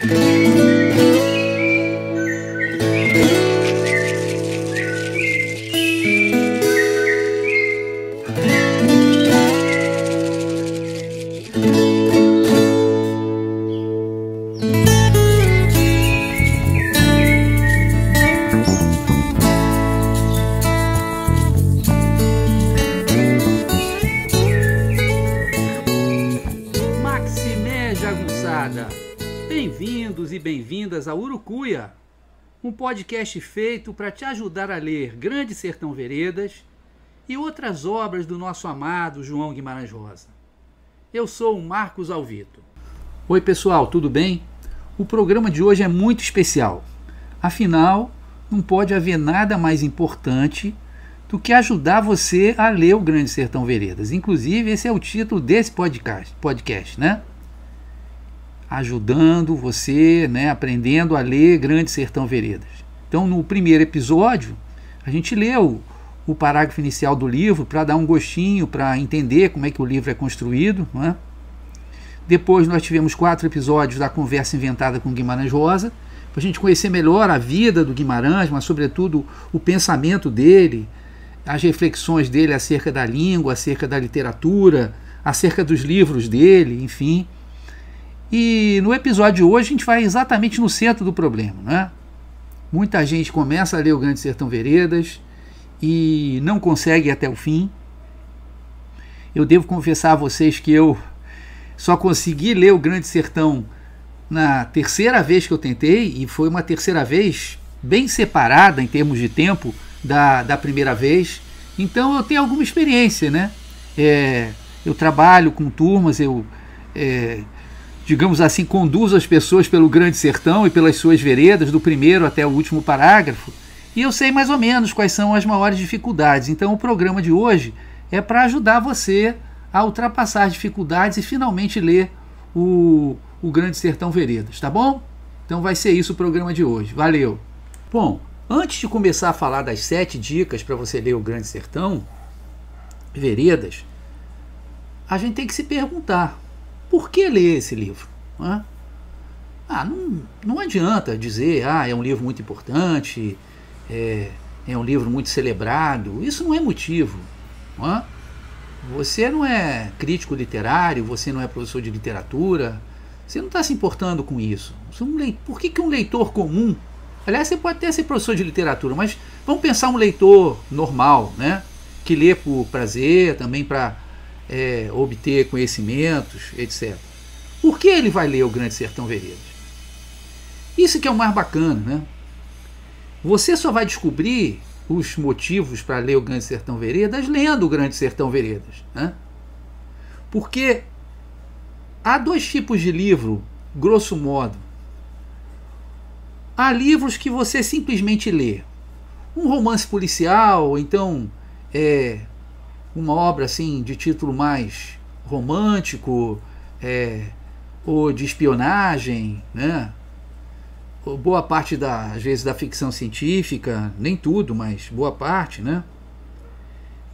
Bem-vindos e bem-vindas a Urucuia, um podcast feito para te ajudar a ler Grande Sertão Veredas e outras obras do nosso amado João Guimarães Rosa. Eu sou o Marcos Alvito. Oi pessoal, tudo bem? O programa de hoje é muito especial. Afinal, não pode haver nada mais importante do que ajudar você a ler o Grande Sertão Veredas. Inclusive, esse é o título desse podcast, né? Ajudando você, né, aprendendo a ler Grande Sertão Veredas. Então, no primeiro episódio, a gente leu o parágrafo inicial do livro para dar um gostinho, para entender como é que o livro é construído, não é? Depois nós tivemos 4 episódios da conversa inventada com Guimarães Rosa, para a gente conhecer melhor a vida do Guimarães, mas sobretudo o pensamento dele, as reflexões dele acerca da língua, acerca da literatura, acerca dos livros dele, enfim. E no episódio de hoje a gente vai exatamente no centro do problema, né? Muita gente começa a ler o Grande Sertão Veredas e não consegue ir até o fim. Eu devo confessar a vocês que eu só consegui ler o Grande Sertão na terceira vez que eu tentei, e foi uma terceira vez bem separada em termos de tempo da primeira vez. Então eu tenho alguma experiência, né? Eu trabalho com turmas, digamos assim, conduzo as pessoas pelo Grande Sertão e pelas suas veredas, do primeiro até o último parágrafo, e eu sei mais ou menos quais são as maiores dificuldades. Então o programa de hoje é para ajudar você a ultrapassar as dificuldades e finalmente ler o Grande Sertão Veredas, tá bom? Então vai ser isso o programa de hoje. Valeu! Bom, antes de começar a falar das 7 dicas para você ler o Grande Sertão Veredas, a gente tem que se perguntar: por que ler esse livro? Não adianta dizer, é um livro muito importante, é um livro muito celebrado. Isso não é motivo. Você não é crítico literário, você não é professor de literatura, você não está se importando com isso. Por que um leitor comum, aliás, você pode até ser professor de literatura, mas vamos pensar um leitor normal, né, que lê por prazer, também para obter conhecimentos, etc. Por que ele vai ler o Grande Sertão Veredas? Isso que é o mais bacana, né? Você só vai descobrir os motivos para ler o Grande Sertão Veredas lendo o Grande Sertão Veredas, né? Porque há 2 tipos de livro, grosso modo. Há livros que você simplesmente lê. Um romance policial, ou então uma obra assim de título mais romântico, ou de espionagem, né? Boa parte às vezes da ficção científica, nem tudo, mas boa parte, né?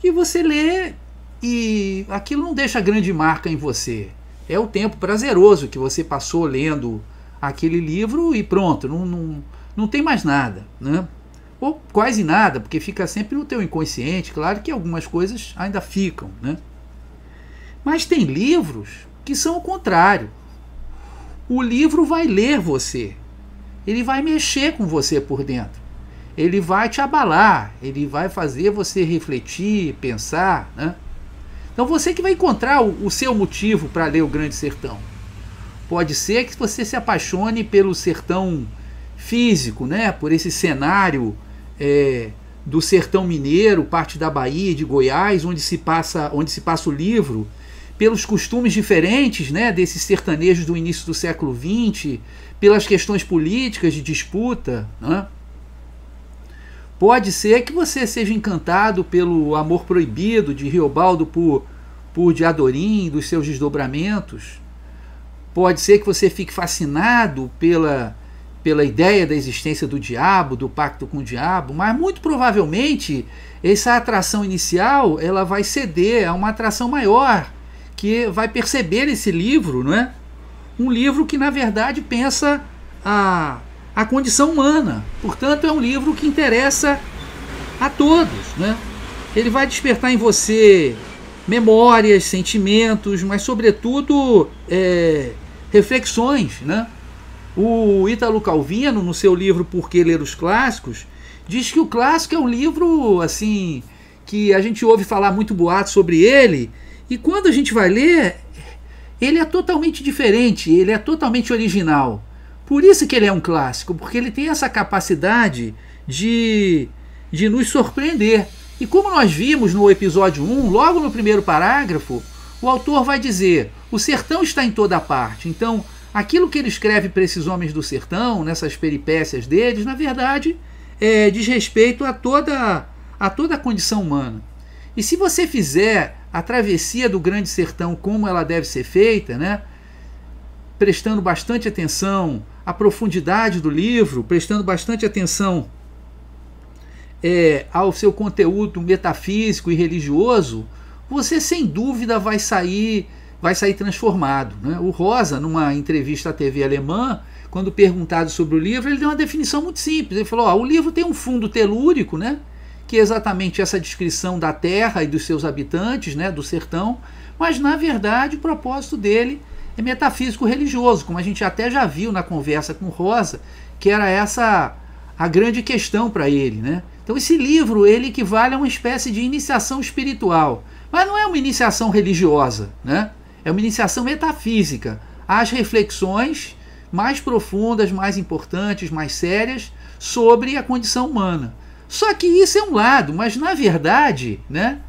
E você lê e aquilo não deixa grande marca em você. É o tempo prazeroso que você passou lendo aquele livro e pronto, não tem mais nada, né? Ou quase nada, porque fica sempre no teu inconsciente. Claro que algumas coisas ainda ficam, né? Mas tem livros que são o contrário. O livro vai ler você, ele vai mexer com você por dentro, ele vai te abalar, ele vai fazer você refletir, pensar, né? Então você que vai encontrar o seu motivo para ler o Grande Sertão. Pode ser que você se apaixone pelo sertão físico, né? Por esse cenário do sertão mineiro, parte da Bahia e de Goiás, onde se passa o livro, pelos costumes diferentes, né, desses sertanejos do início do século XX, pelas questões políticas de disputa, né? Pode ser que você seja encantado pelo amor proibido de Riobaldo por Diadorim, dos seus desdobramentos. Pode ser que você fique fascinado pela ideia da existência do diabo, do pacto com o diabo, mas muito provavelmente essa atração inicial ela vai ceder a uma atração maior, que vai perceber esse livro, não é? Um livro que na verdade pensa a condição humana. Portanto, é um livro que interessa a todos, né? Ele vai despertar em você memórias, sentimentos, mas sobretudo reflexões, né? O Ítalo Calvino, no seu livro Por que Ler os Clássicos, diz que o clássico é um livro assim que a gente ouve falar muito boato sobre ele, e quando a gente vai ler, ele é totalmente diferente, ele é totalmente original. Por isso que ele é um clássico, porque ele tem essa capacidade de nos surpreender. E como nós vimos no episódio 1, logo no primeiro parágrafo, o autor vai dizer: o sertão está em toda parte. Então, aquilo que ele escreve para esses homens do sertão, nessas peripécias deles, na verdade, diz respeito a toda a condição humana. E se você fizer a travessia do Grande Sertão como ela deve ser feita, né, prestando bastante atenção à profundidade do livro, prestando bastante atenção ao seu conteúdo metafísico e religioso, você sem dúvida vai sair transformado, né? O Rosa, numa entrevista à TV alemã, quando perguntado sobre o livro, ele deu uma definição muito simples. Ele falou: o livro tem um fundo telúrico, né, que é exatamente essa descrição da terra e dos seus habitantes, né, do sertão, mas na verdade o propósito dele é metafísico religioso, como a gente até já viu na conversa com o Rosa, que era essa a grande questão para ele, né? Então esse livro, ele equivale a uma espécie de iniciação espiritual, mas não é uma iniciação religiosa, né? É uma iniciação metafísica às reflexões mais profundas, mais importantes, mais sérias sobre a condição humana. Só que isso é um lado, mas na verdade, né,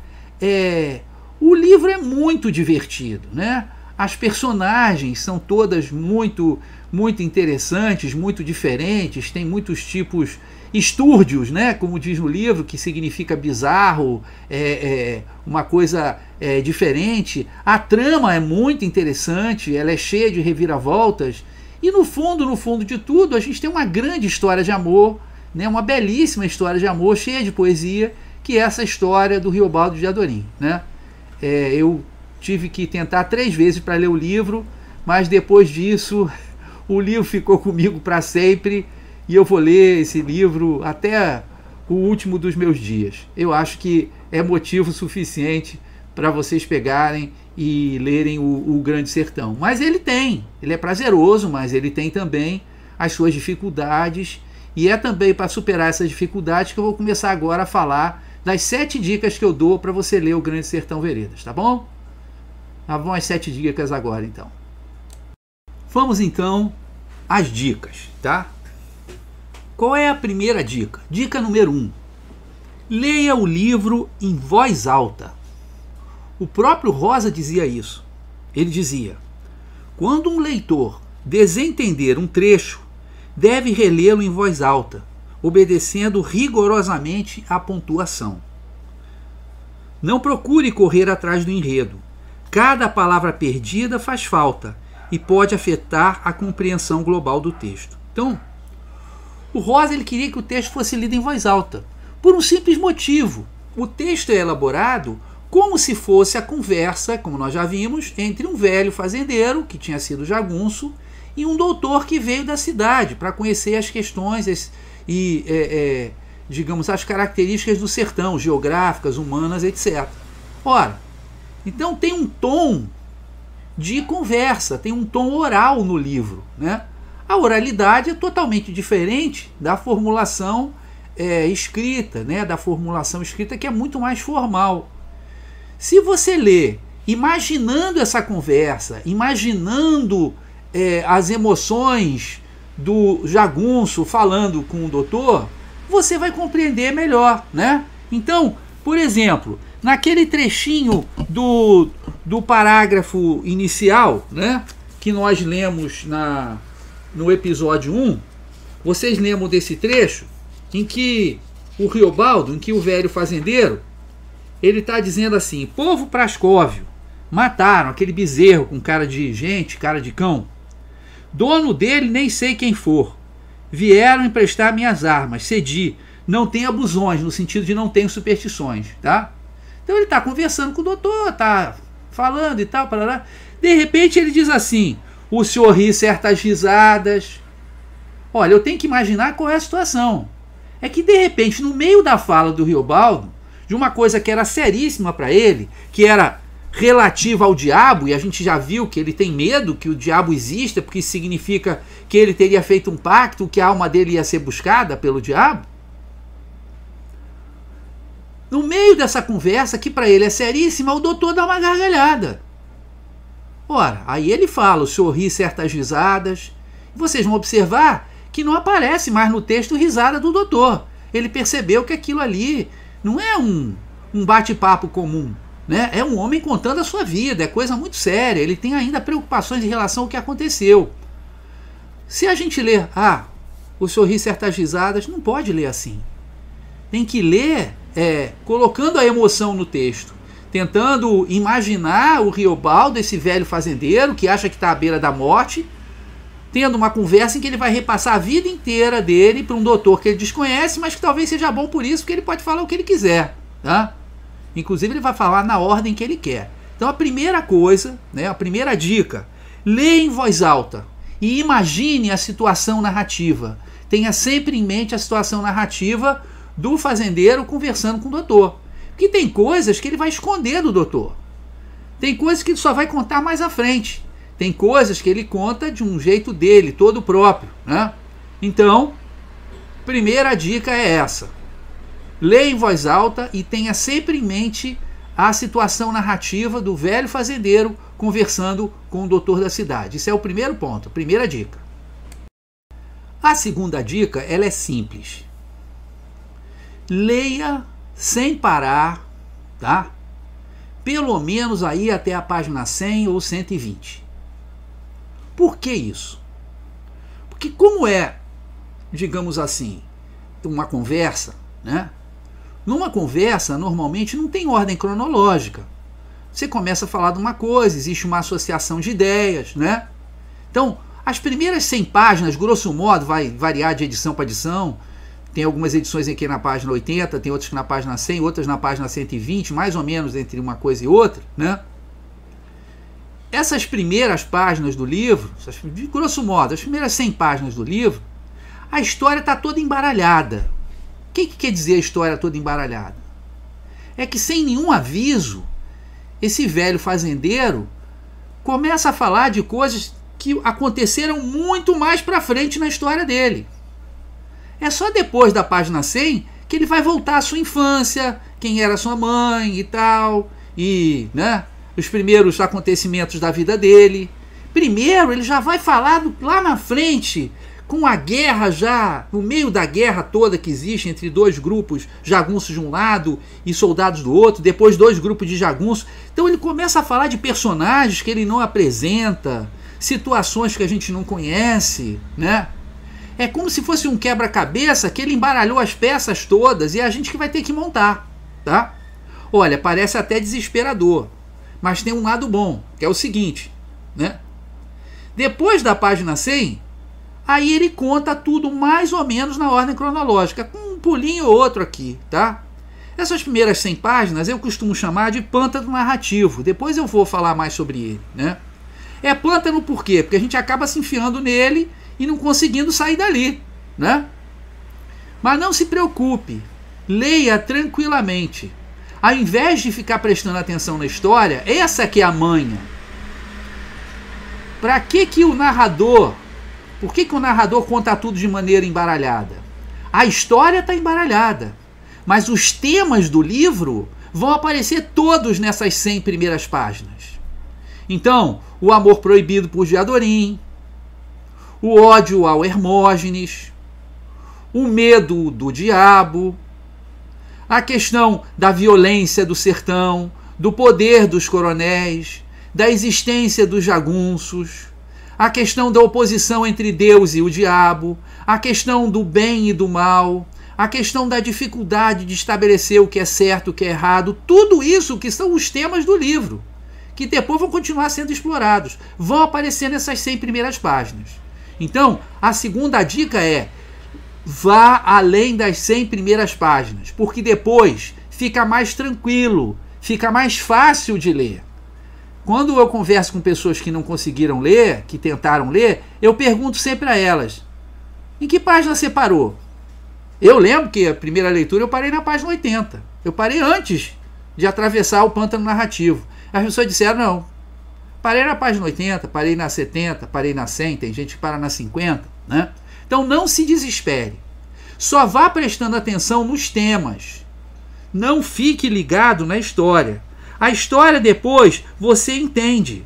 o livro é muito divertido, né? As personagens são todas muito interessantes, muito diferentes, tem muitos tipos estúrdios, né, como diz no livro, que significa bizarro, uma coisa diferente. A trama é muito interessante, ela é cheia de reviravoltas, e no fundo de tudo, a gente tem uma grande história de amor, né, uma belíssima história de amor, cheia de poesia, que é essa história do Riobaldo de Adorim, né? Eu tive que tentar 3 vezes para ler o livro, mas depois disso o livro ficou comigo para sempre, e eu vou ler esse livro até o último dos meus dias. Eu acho que é motivo suficiente para vocês pegarem e lerem o Grande Sertão. Mas ele é prazeroso, mas ele tem também as suas dificuldades, e é também para superar essas dificuldades que eu vou começar agora a falar das 7 dicas que eu dou para você ler o Grande Sertão Veredas, tá bom? Vão as 7 dicas agora, então. Vamos então às dicas, tá? Qual é a primeira dica? Dica número 1. Leia o livro em voz alta. O próprio Rosa dizia isso. Ele dizia: quando um leitor desentender um trecho, deve relê-lo em voz alta, obedecendo rigorosamente à pontuação. Não procure correr atrás do enredo. Cada palavra perdida faz falta e pode afetar a compreensão global do texto. Então, o Rosa ele queria que o texto fosse lido em voz alta, por um simples motivo. O texto é elaborado como se fosse a conversa, como nós já vimos, entre um velho fazendeiro, que tinha sido jagunço, e um doutor que veio da cidade para conhecer as questões e, digamos, as características do sertão, geográficas, humanas, etc. Ora, então tem um tom de conversa, tem um tom oral no livro, né? A oralidade é totalmente diferente da formulação escrita, né? Da formulação escrita, que é muito mais formal. Se você lê imaginando essa conversa, imaginando as emoções do jagunço falando com o doutor, você vai compreender melhor, né? Então, por exemplo, naquele trechinho do parágrafo inicial, né, que nós lemos no episódio 1, vocês lembram desse trecho em que o Riobaldo, em que o velho fazendeiro, ele está dizendo assim: povo prascóvio, mataram aquele bezerro com cara de gente, cara de cão. Dono dele nem sei quem for. Vieram emprestar minhas armas, cedi. Não tenho abusões, no sentido de não tenho superstições, tá? Então ele está conversando com o doutor, está falando e tal, parará. De repente ele diz assim: o senhor ri certas risadas, Olha, eu tenho que imaginar qual é a situação. É que, de repente, no meio da fala do Riobaldo, de uma coisa que era seríssima para ele, que era relativa ao diabo, e a gente já viu que ele tem medo que o diabo exista, porque isso significa que ele teria feito um pacto, que a alma dele ia ser buscada pelo diabo. No meio dessa conversa, que para ele é seríssima, o doutor dá uma gargalhada. Ora, aí ele fala, o senhor ri certas risadas. Vocês vão observar que não aparece mais no texto risada do doutor. Ele percebeu que aquilo ali não é um bate-papo comum, né? É um homem contando a sua vida, é coisa muito séria. Ele tem ainda preocupações em relação ao que aconteceu. Se a gente ler, o senhor ri certas risadas, não pode ler assim. Tem que ler colocando a emoção no texto, tentando imaginar o Riobaldo, esse velho fazendeiro que acha que está à beira da morte, tendo uma conversa em que ele vai repassar a vida inteira dele para um doutor que ele desconhece, mas que talvez seja bom por isso, porque ele pode falar o que ele quiser, tá? Inclusive ele vai falar na ordem que ele quer. Então a primeira coisa, né, a primeira dica, leia em voz alta e imagine a situação narrativa. Tenha sempre em mente a situação narrativa do fazendeiro conversando com o doutor. Porque tem coisas que ele vai esconder do doutor. Tem coisas que ele só vai contar mais à frente. Tem coisas que ele conta de um jeito dele, todo próprio, né? Então, primeira dica é essa. Leia em voz alta e tenha sempre em mente a situação narrativa do velho fazendeiro conversando com o doutor da cidade. Esse é o primeiro ponto, primeira dica. A segunda dica, ela é simples. Leia sem parar, tá? Pelo menos aí até a página 100 ou 120. Por que isso? Porque como é, digamos assim, uma conversa, né? Numa conversa, normalmente não tem ordem cronológica. Você começa a falar de uma coisa, existe uma associação de ideias, né? Então, as primeiras 100 páginas, grosso modo, vai variar de edição para edição. Tem algumas edições aqui na página 80, tem outras na página 100, outras na página 120, mais ou menos entre uma coisa e outra, né? Essas primeiras páginas do livro, de grosso modo, as primeiras 100 páginas do livro, a história está toda embaralhada. O que quer dizer a história toda embaralhada? É que sem nenhum aviso, esse velho fazendeiro começa a falar de coisas que aconteceram muito mais para frente na história dele. É só depois da página 100 que ele vai voltar à sua infância, quem era sua mãe e tal, e, né, os primeiros acontecimentos da vida dele. Primeiro, ele já vai falar lá na frente, com a guerra já, no meio da guerra toda que existe entre dois grupos, jagunços de um lado e soldados do outro, depois dois grupos de jagunços. Então ele começa a falar de personagens que ele não apresenta, situações que a gente não conhece, né? É como se fosse um quebra-cabeça que ele embaralhou as peças todas e é a gente que vai ter que montar, tá? Olha, parece até desesperador, mas tem um lado bom, que é o seguinte, né? Depois da página 100, aí ele conta tudo mais ou menos na ordem cronológica, com um pulinho ou outro aqui, tá? Essas primeiras 100 páginas eu costumo chamar de pântano narrativo, depois eu vou falar mais sobre ele, né? É pântano por quê? Porque a gente acaba se enfiando nele e não conseguindo sair dali, né? Mas não se preocupe, leia tranquilamente. Ao invés de ficar prestando atenção na história, essa que é a manha. Para que o narrador, por que o narrador conta tudo de maneira embaralhada? A história está embaralhada, mas os temas do livro vão aparecer todos nessas 100 primeiras páginas. Então, o amor proibido por Diadorim, o ódio ao Hermógenes, o medo do diabo, a questão da violência do sertão, do poder dos coronéis, da existência dos jagunços, a questão da oposição entre Deus e o diabo, a questão do bem e do mal, a questão da dificuldade de estabelecer o que é certo, o que é errado, tudo isso que são os temas do livro, que depois vão continuar sendo explorados, vão aparecer nessas 100 primeiras páginas. Então, a segunda dica é: vá além das 100 primeiras páginas, porque depois fica mais tranquilo, fica mais fácil de ler. Quando eu converso com pessoas que não conseguiram ler, que tentaram ler, eu pergunto sempre a elas: Em que página você parou? Eu lembro que a primeira leitura eu parei na página 80. Eu parei antes de atravessar o pântano narrativo. As pessoas disseram, não, parei na página 80, parei na 70, parei na 100, tem gente que para na 50, né? Então não se desespere. Só vá prestando atenção nos temas. Não fique ligado na história. A história depois você entende.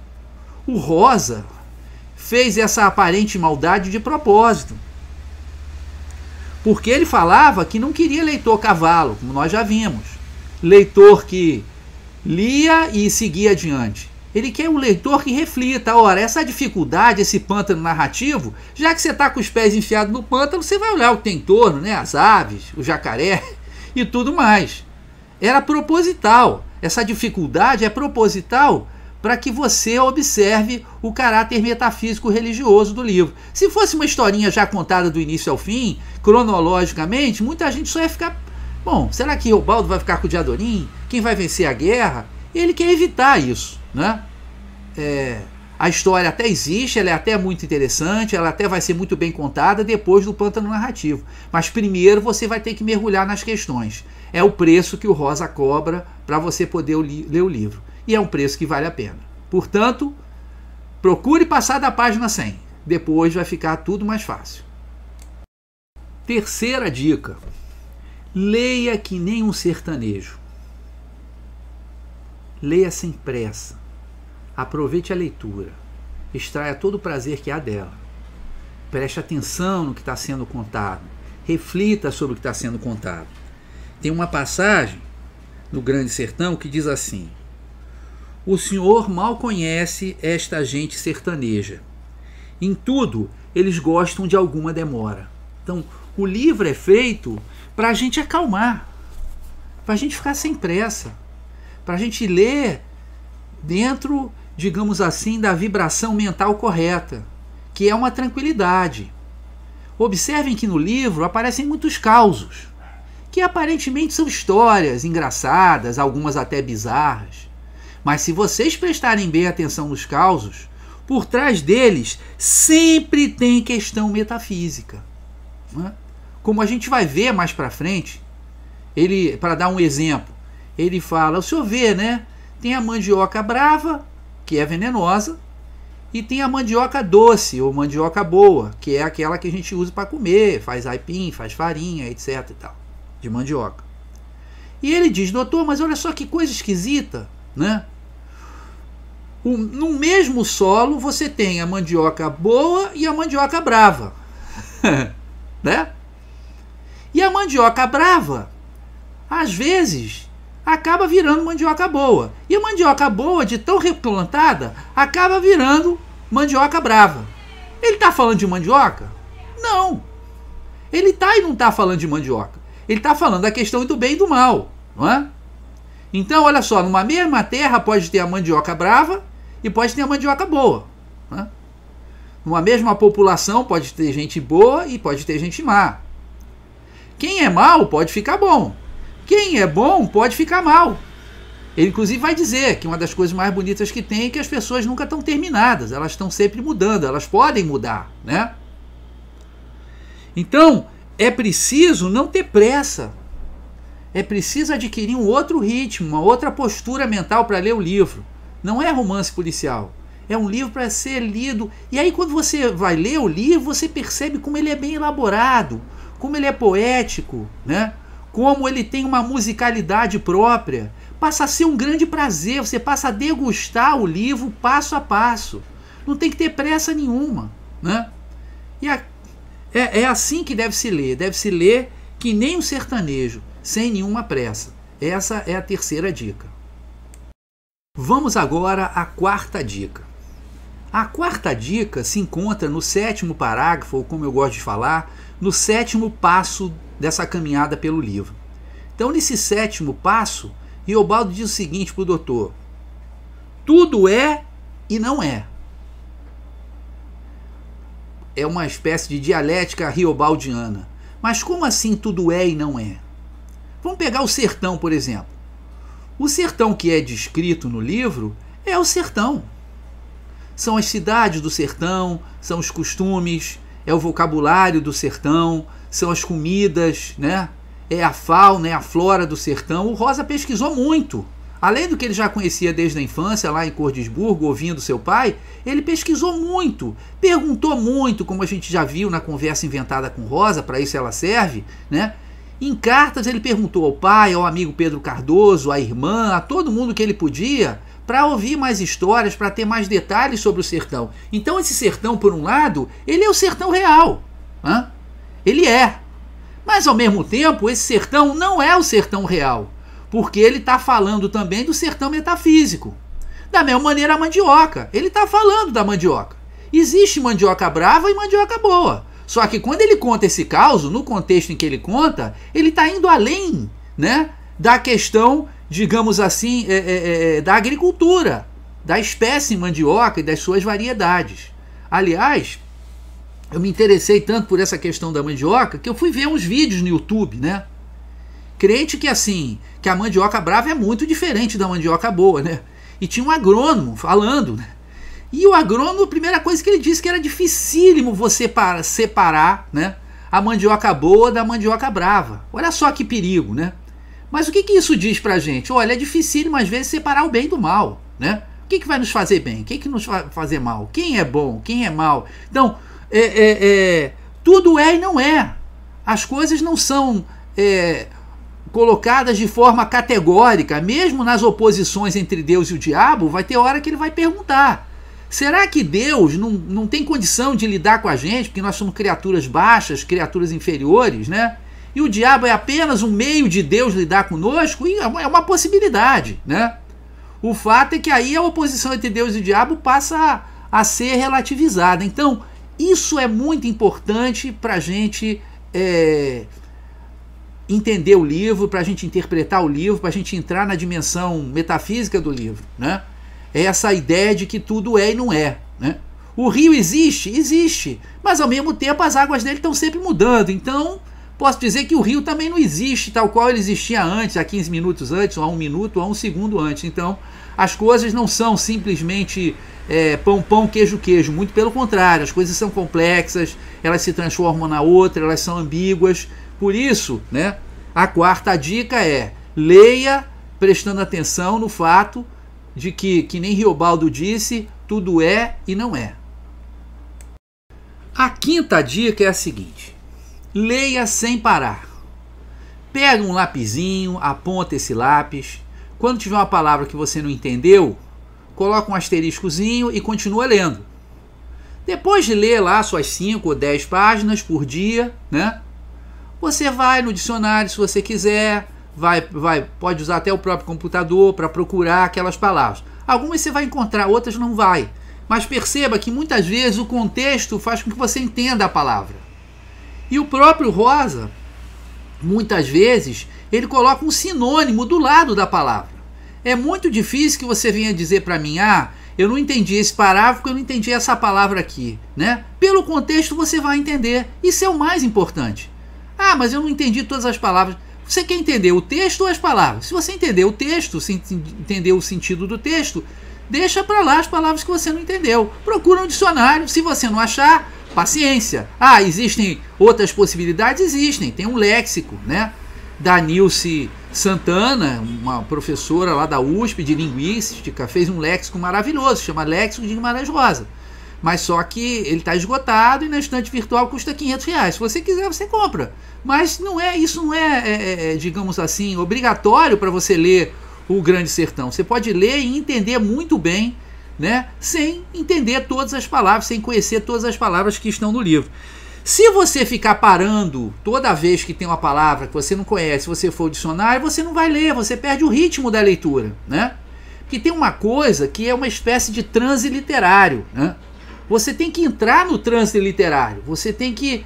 O Rosa fez essa aparente maldade de propósito. Porque ele falava que não queria leitor cavalo, como nós já vimos. Leitor que lia e seguia adiante. Ele quer um leitor que reflita. Ora, essa dificuldade, esse pântano narrativo, já que você está com os pés enfiados no pântano, você vai olhar o que tem em torno, né? As aves, o jacaré e tudo mais. Era proposital. Essa dificuldade é proposital para que você observe o caráter metafísico religioso do livro. Se fosse uma historinha já contada do início ao fim, cronologicamente, muita gente só ia ficar... Bom, será que Reobaldo vai ficar com o Diadorim? Quem vai vencer a guerra? Ele quer evitar isso, né? A história até existe, ela é até muito interessante, ela até vai ser muito bem contada depois do pântano narrativo. Mas primeiro você vai ter que mergulhar nas questões. É o preço que o Rosa cobra para você poder ler o livro. E é um preço que vale a pena. Portanto, procure passar da página 100. Depois vai ficar tudo mais fácil. Terceira dica. Leia que nem um sertanejo. Leia sem pressa. Aproveite a leitura. Extraia todo o prazer que há dela. Preste atenção no que está sendo contado. Reflita sobre o que está sendo contado. Tem uma passagem no Grande Sertão que diz assim: o senhor mal conhece esta gente sertaneja. Em tudo, eles gostam de alguma demora. Então, o livro é feito para a gente acalmar, para a gente ficar sem pressa, para a gente ler dentro, digamos assim, da vibração mental correta, que é uma tranquilidade. Observem que no livro aparecem muitos causos, que aparentemente são histórias engraçadas, algumas até bizarras. Mas se vocês prestarem bem atenção nos causos, por trás deles sempre tem questão metafísica, não é? Como a gente vai ver mais para frente, ele, para dar um exemplo, ele fala, o senhor vê, né? Tem a mandioca brava, que é venenosa, e tem a mandioca doce, ou mandioca boa, que é aquela que a gente usa para comer, faz aipim, faz farinha, etc. e tal, de mandioca. E ele diz, doutor, mas olha só que coisa esquisita, né? No mesmo solo você tem a mandioca boa e a mandioca brava, né? E a mandioca brava, às vezes, acaba virando mandioca boa. E a mandioca boa, de tão replantada, acaba virando mandioca brava. Ele está falando de mandioca? Não. Ele está e não está falando de mandioca. Ele está falando da questão do bem e do mal, não é? Então, olha só, numa mesma terra pode ter a mandioca brava e pode ter a mandioca boa, né? Numa mesma população pode ter gente boa e pode ter gente má. Quem é mal pode ficar bom. Quem é bom pode ficar mal. Ele inclusive vai dizer que uma das coisas mais bonitas que tem é que as pessoas nunca estão terminadas, elas estão sempre mudando, elas podem mudar, né? Então, é preciso não ter pressa. É preciso adquirir um outro ritmo, uma outra postura mental para ler o livro. Não é romance policial. É um livro para ser lido. E aí, quando você vai ler o livro, você percebe como ele é bem elaborado, como ele é poético, né? Como ele tem uma musicalidade própria. Passa a ser um grande prazer. Você passa a degustar o livro passo a passo. Não tem que ter pressa nenhuma, né? E é assim que deve se ler. Deve se ler que nem um sertanejo, sem nenhuma pressa. Essa é a terceira dica. Vamos agora à quarta dica. A quarta dica se encontra no 7º parágrafo, ou como eu gosto de falar, no 7º passo dessa caminhada pelo livro. Então, nesse 7º passo, Reobaldo diz o seguinte para o doutor: tudo é e não é. É uma espécie de dialética reobaldiana. Mas como assim tudo é e não é? Vamos pegar o sertão, por exemplo. O sertão que é descrito no livro é o sertão. São as cidades do sertão, são os costumes, é o vocabulário do sertão, são as comidas, né? É a fauna, é a flora do sertão. O Rosa pesquisou muito. Além do que ele já conhecia desde a infância, lá em Cordisburgo, ouvindo seu pai, ele pesquisou muito, perguntou muito, como a gente já viu na conversa inventada com Rosa, para isso ela serve, né? Em cartas ele perguntou ao pai, ao amigo Pedro Cardoso, à irmã, a todo mundo que ele podia, para ouvir mais histórias, para ter mais detalhes sobre o sertão. Então esse sertão, por um lado, ele é o sertão real. Né? Ele é. Mas ao mesmo tempo, esse sertão não é o sertão real, porque ele está falando também do sertão metafísico. Da mesma maneira a mandioca, ele está falando da mandioca. Existe mandioca brava e mandioca boa. Só que quando ele conta esse caso, no contexto em que ele conta, ele está indo além, né, da questão, digamos assim, da agricultura, da espécie mandioca e das suas variedades. Aliás, eu me interessei tanto por essa questão da mandioca que eu fui ver uns vídeos no YouTube, né? Crente que assim, que a mandioca brava é muito diferente da mandioca boa, né? E tinha um agrônomo falando, né? E o agrônomo, a primeira coisa que ele disse que era dificílimo você separar, né, a mandioca boa da mandioca brava. Olha só que perigo, né? Mas o que isso diz pra gente? Olha, é dificílimo às vezes separar o bem do mal, né? O que vai nos fazer bem? O que nos vai fazer mal? Quem é bom? Quem é mal? Então, tudo é e não é. As coisas não são colocadas de forma categórica. Mesmo nas oposições entre Deus e o diabo, vai ter hora que ele vai perguntar: será que Deus não tem condição de lidar com a gente, porque nós somos criaturas baixas, criaturas inferiores, né? E o diabo é apenas um meio de Deus lidar conosco? E é uma possibilidade, né? O fato é que aí a oposição entre Deus e o diabo passa a ser relativizada. Então, isso é muito importante para a gente entender o livro, para a gente interpretar o livro, para a gente entrar na dimensão metafísica do livro, né? É essa ideia de que tudo é e não é, né? O rio existe? Existe, mas ao mesmo tempo as águas dele estão sempre mudando. Então, posso dizer que o rio também não existe tal qual ele existia antes, há 15 minutos antes, ou há 1 minuto, ou há 1 segundo antes. Então, as coisas não são simplesmente pão, queijo, muito pelo contrário, as coisas são complexas, elas se transformam na outra, elas são ambíguas. Por isso, né, a quarta dica é: leia prestando atenção no fato de que nem Riobaldo disse, tudo é e não é. A quinta dica é a seguinte: leia sem parar. Pega um lapisinho, aponta esse lápis. Quando tiver uma palavra que você não entendeu, coloca um asteriscozinho e continua lendo. Depois de ler lá suas 5 ou 10 páginas por dia, né, você vai no dicionário se você quiser, pode usar até o próprio computador para procurar aquelas palavras. Algumas você vai encontrar, outras não vai. Mas perceba que muitas vezes o contexto faz com que você entenda a palavra. E o próprio Rosa, muitas vezes, ele coloca um sinônimo do lado da palavra. É muito difícil que você venha dizer para mim: eu não entendi esse parágrafo porque eu não entendi essa palavra aqui, né? Pelo contexto você vai entender. Isso é o mais importante. Mas eu não entendi todas as palavras. Você quer entender o texto ou as palavras? Se você entender o texto, se entender o sentido do texto, deixa para lá as palavras que você não entendeu. Procura um dicionário. Se você não achar, paciência. Existem outras possibilidades? Existem. Tem um léxico, né, da Nilce Santana, uma professora lá da USP de linguística, fez um léxico maravilhoso, chama Léxico de Guimarães Rosa. Mas só que ele está esgotado e na estante virtual custa R$500. Se você quiser, você compra. Mas isso não é, digamos assim, obrigatório para você ler o Grande Sertão. Você pode ler e entender muito bem, né, sem entender todas as palavras, sem conhecer todas as palavras que estão no livro. Se você ficar parando toda vez que tem uma palavra que você não conhece, se você for ao dicionário, você não vai ler, você perde o ritmo da leitura, né? Porque tem uma coisa que é uma espécie de transe literário, né? Você tem que entrar no transe literário, você tem que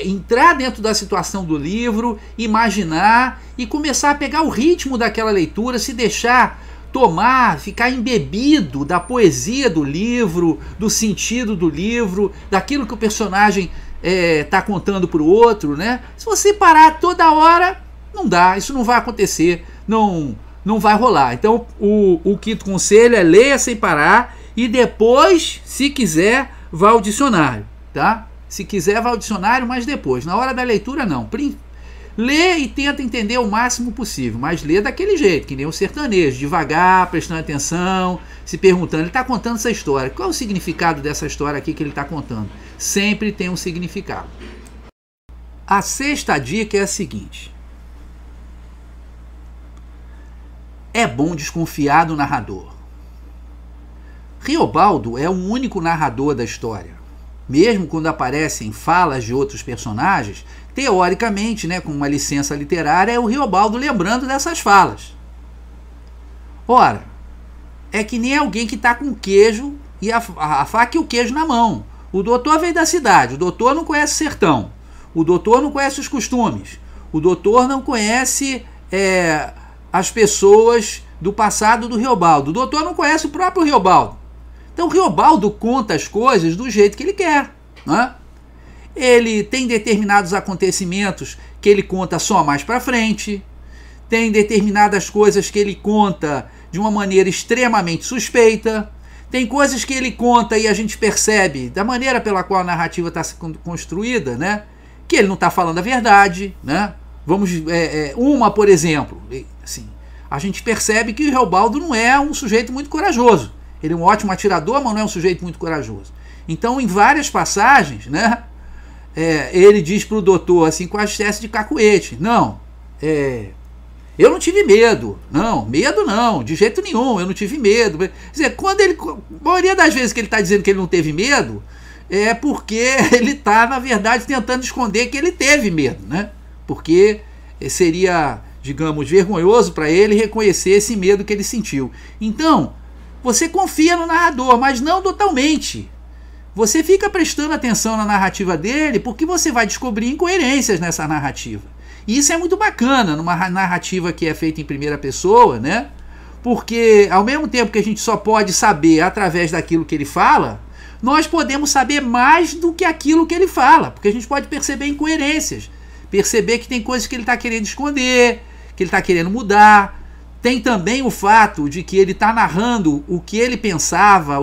entrar dentro da situação do livro, imaginar e começar a pegar o ritmo daquela leitura, se deixar tomar, ficar embebido da poesia do livro, do sentido do livro, daquilo que o personagem está contando para o outro, né? Se você parar toda hora, não dá, isso não vai acontecer, não vai rolar. Então o quinto conselho é: leia sem parar e depois, se quiser, vá ao dicionário, tá? Se quiser, vai ao dicionário, mas depois. Na hora da leitura, não. Lê e tenta entender o máximo possível, mas lê daquele jeito, que nem o sertanejo, devagar, prestando atenção, se perguntando, ele está contando essa história, qual é o significado dessa história aqui que ele está contando? Sempre tem um significado. A sexta dica é a seguinte: é bom desconfiar do narrador. Riobaldo é o único narrador da história. Mesmo quando aparecem falas de outros personagens, teoricamente, né, com uma licença literária, é o Riobaldo lembrando dessas falas. Ora, é que nem alguém que está com o queijo e a faca e o queijo na mão. O doutor veio da cidade, o doutor não conhece o sertão, o doutor não conhece os costumes, o doutor não conhece as pessoas do passado do Riobaldo, o doutor não conhece o próprio Riobaldo. Então o Riobaldo conta as coisas do jeito que ele quer, né? Ele tem determinados acontecimentos que ele conta só mais para frente, tem determinadas coisas que ele conta de uma maneira extremamente suspeita, tem coisas que ele conta e a gente percebe, da maneira pela qual a narrativa está construída, né, que ele não está falando a verdade, né? Vamos, por exemplo, assim, a gente percebe que o Riobaldo não é um sujeito muito corajoso. Ele é um ótimo atirador, mas não é um sujeito muito corajoso. Então, em várias passagens, né, ele diz para o doutor, assim, com a espécie de cacuete: não, eu não tive medo. Não, medo não, de jeito nenhum, eu não tive medo. Quer dizer, a maioria das vezes que ele está dizendo que ele não teve medo, é porque ele está, na verdade, tentando esconder que ele teve medo, né? Porque seria, digamos, vergonhoso para ele reconhecer esse medo que ele sentiu. Então, você confia no narrador, mas não totalmente. Você fica prestando atenção na narrativa dele porque você vai descobrir incoerências nessa narrativa. E isso é muito bacana numa narrativa que é feita em primeira pessoa, né? Porque ao mesmo tempo que a gente só pode saber através daquilo que ele fala, nós podemos saber mais do que aquilo que ele fala, porque a gente pode perceber incoerências, perceber que tem coisas que ele está querendo esconder, que ele está querendo mudar. Tem também o fato de que ele está narrando o que ele pensava,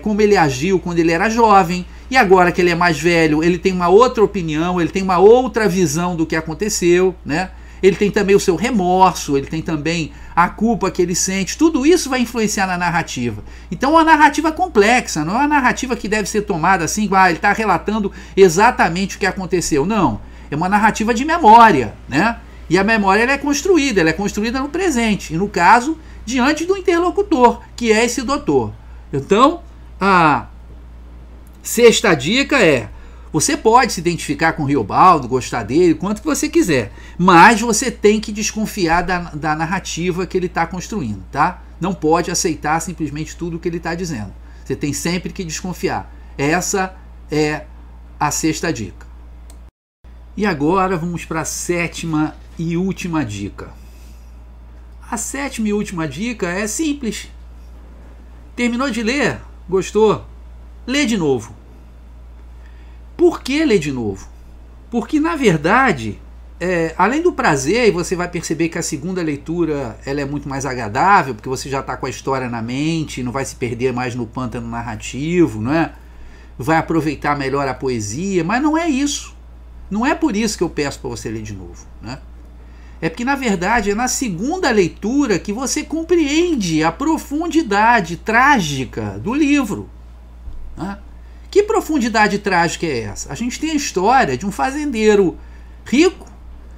como ele agiu quando ele era jovem, e agora que ele é mais velho, ele tem uma outra opinião, ele tem uma outra visão do que aconteceu, né? Ele tem também o seu remorso, ele tem também a culpa que ele sente. Tudo isso vai influenciar na narrativa. Então é uma narrativa complexa, não é uma narrativa que deve ser tomada assim, ele está relatando exatamente o que aconteceu. Não, é uma narrativa de memória, né? E a memória ela é construída no presente, e no caso, diante do interlocutor, que é esse doutor. Então, a sexta dica é: você pode se identificar com o Riobaldo, gostar dele, quanto que você quiser, mas você tem que desconfiar da narrativa que ele está construindo, tá? Não pode aceitar simplesmente tudo o que ele está dizendo. Você tem sempre que desconfiar. Essa é a sexta dica. E agora vamos para a sétima e última dica. A sétima e última dica é simples. Terminou de ler? Gostou? Lê de novo. Por que ler de novo? Porque, na verdade, além do prazer, e você vai perceber que a segunda leitura ela é muito mais agradável, porque você já está com a história na mente, não vai se perder mais no pântano narrativo, não é? Vai aproveitar melhor a poesia, mas não é isso. Não é por isso que eu peço para você ler de novo, né? É porque, na verdade, é na segunda leitura que você compreende a profundidade trágica do livro, né? Que profundidade trágica é essa? A gente tem a história de um fazendeiro rico,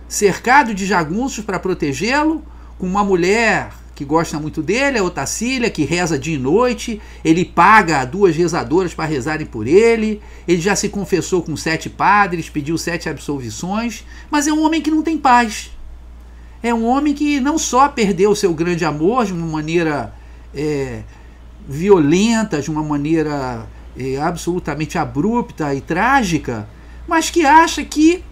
cercado de jagunços para protegê-lo, com uma mulher que gosta muito dele, a Otacília, que reza dia e noite. Ele paga 2 rezadoras para rezarem por ele. Ele já se confessou com 7 padres, pediu 7 absolvições, mas é um homem que não tem paz. É um homem que não só perdeu o seu grande amor de uma maneira violenta, de uma maneira absolutamente abrupta e trágica, mas que acha que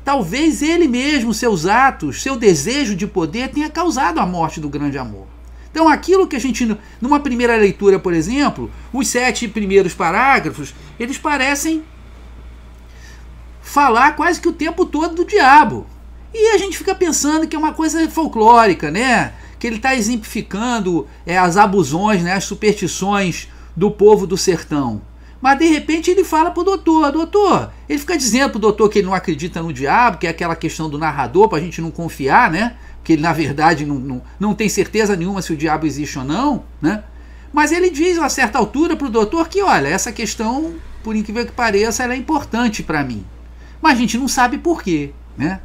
talvez ele mesmo, seus atos, seu desejo de poder tenha causado a morte do grande amor. Então aquilo que a gente, numa primeira leitura, por exemplo, os 7 primeiros parágrafos, eles parecem falar quase que o tempo todo do diabo. E a gente fica pensando que é uma coisa folclórica, né? Que ele está exemplificando as abusões, né? As superstições do povo do sertão. Mas de repente ele fala pro doutor, ele fica dizendo pro doutor que ele não acredita no diabo, que é aquela questão do narrador, pra gente não confiar, né? Porque ele na verdade não tem certeza nenhuma se o diabo existe ou não, né? Mas ele diz a certa altura pro doutor que, olha, essa questão, por incrível que pareça, ela é importante para mim. Mas a gente não sabe por quê, né?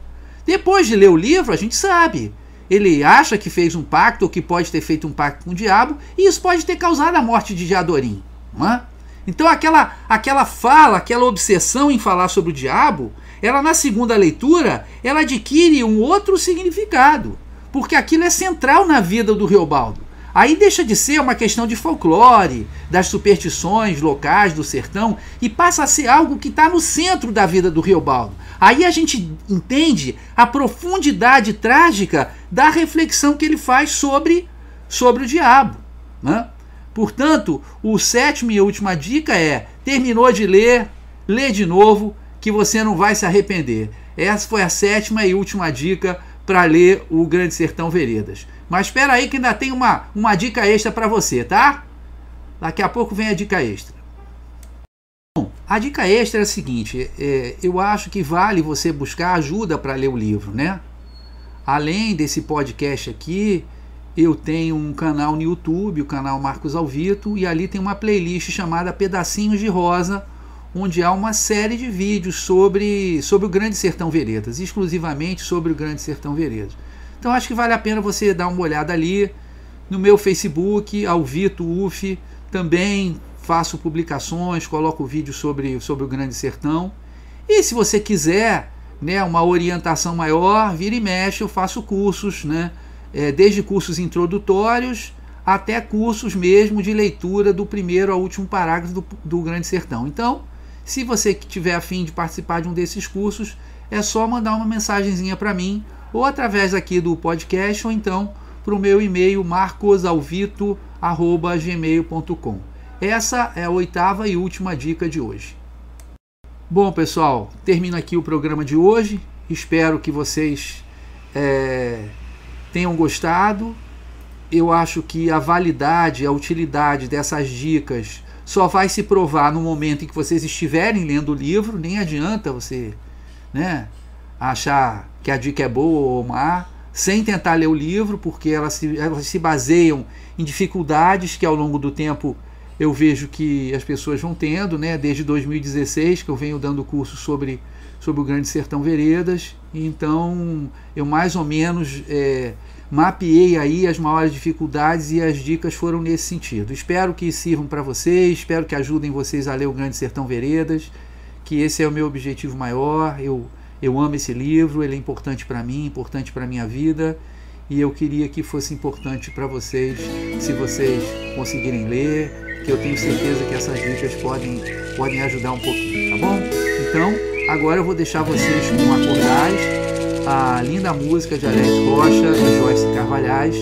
Depois de ler o livro, a gente sabe. Ele acha que fez um pacto, ou que pode ter feito um pacto com o diabo, e isso pode ter causado a morte de Diadorim, não é? Então aquela fala, aquela obsessão em falar sobre o diabo, ela na segunda leitura, ela adquire um outro significado, porque aquilo é central na vida do Riobaldo. Aí deixa de ser uma questão de folclore, das superstições locais do sertão, e passa a ser algo que está no centro da vida do Riobaldo. Aí a gente entende a profundidade trágica da reflexão que ele faz sobre o diabo, né? Portanto, o sétimo e a última dica é: terminou de ler, lê de novo, que você não vai se arrepender. Essa foi a sétima e última dica para ler o Grande Sertão Veredas. Mas espera aí que ainda tem uma dica extra para você, tá? Daqui a pouco vem a dica extra. Bom, a dica extra é a seguinte, eu acho que vale você buscar ajuda para ler o livro, né? Além desse podcast aqui, eu tenho um canal no YouTube, o canal Marcos Alvito, e ali tem uma playlist chamada Pedacinhos de Rosa, onde há uma série de vídeos sobre o Grande Sertão Veredas, exclusivamente sobre o Grande Sertão Veredas. Então acho que vale a pena você dar uma olhada ali. No meu Facebook, Alvito UF, também faço publicações, coloco vídeos sobre o Grande Sertão. E se você quiser, né, uma orientação maior, vira e mexe, eu faço cursos, né? Desde cursos introdutórios até cursos mesmo de leitura do primeiro ao último parágrafo do Grande Sertão. Então, se você tiver a fim de participar de um desses cursos, é só mandar uma mensagenzinha para mim, ou através aqui do podcast, ou então para o meu e-mail marcosalvito@gmail.com. Essa é a oitava e última dica de hoje. Bom, pessoal, termino aqui o programa de hoje. Espero que vocês tenham gostado. Eu acho que a validade, a utilidade dessas dicas só vai se provar no momento em que vocês estiverem lendo o livro. Nem adianta você, né, achar que a dica é boa ou má sem tentar ler o livro, porque elas se baseiam em dificuldades que ao longo do tempo eu vejo que as pessoas vão tendo, né? Desde 2016 que eu venho dando curso sobre o Grande Sertão Veredas. Então eu mais ou menos mapeei aí as maiores dificuldades, e as dicas foram nesse sentido. Espero que sirvam para vocês, espero que ajudem vocês a ler o Grande Sertão Veredas, que esse é o meu objetivo maior. Eu amo esse livro, ele é importante para mim, importante para a minha vida, e eu queria que fosse importante para vocês, se vocês conseguirem ler, que eu tenho certeza que essas dicas podem ajudar um pouquinho, tá bom? Então, agora eu vou deixar vocês com Acordais, a linda música de Alex Rocha e Joyce Carvalhais,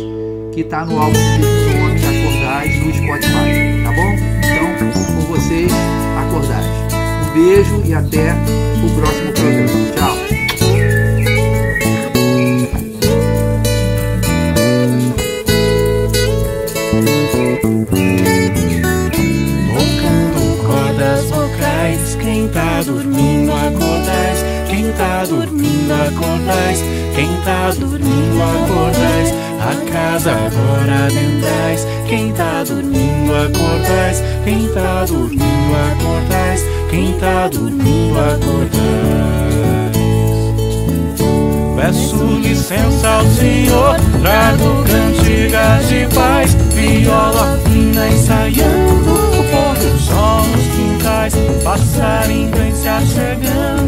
que está no álbum de Acordais no Spotify, tá bom? Então, com vocês, Acordais. Um beijo e até o próximo programa. Tchau! Quem tá dormindo, acordais. Quem tá dormindo, acordais. Quem tá dormindo, acordais. A casa agora adentrais. Quem tá dormindo, acordais. Quem tá dormindo, acordais. Quem tá dormindo, acordais. Peço licença ao Senhor, trago cantigas de paz, viola fina ensaiando o pôr do sol nos quintais, passarinho vem se achegando.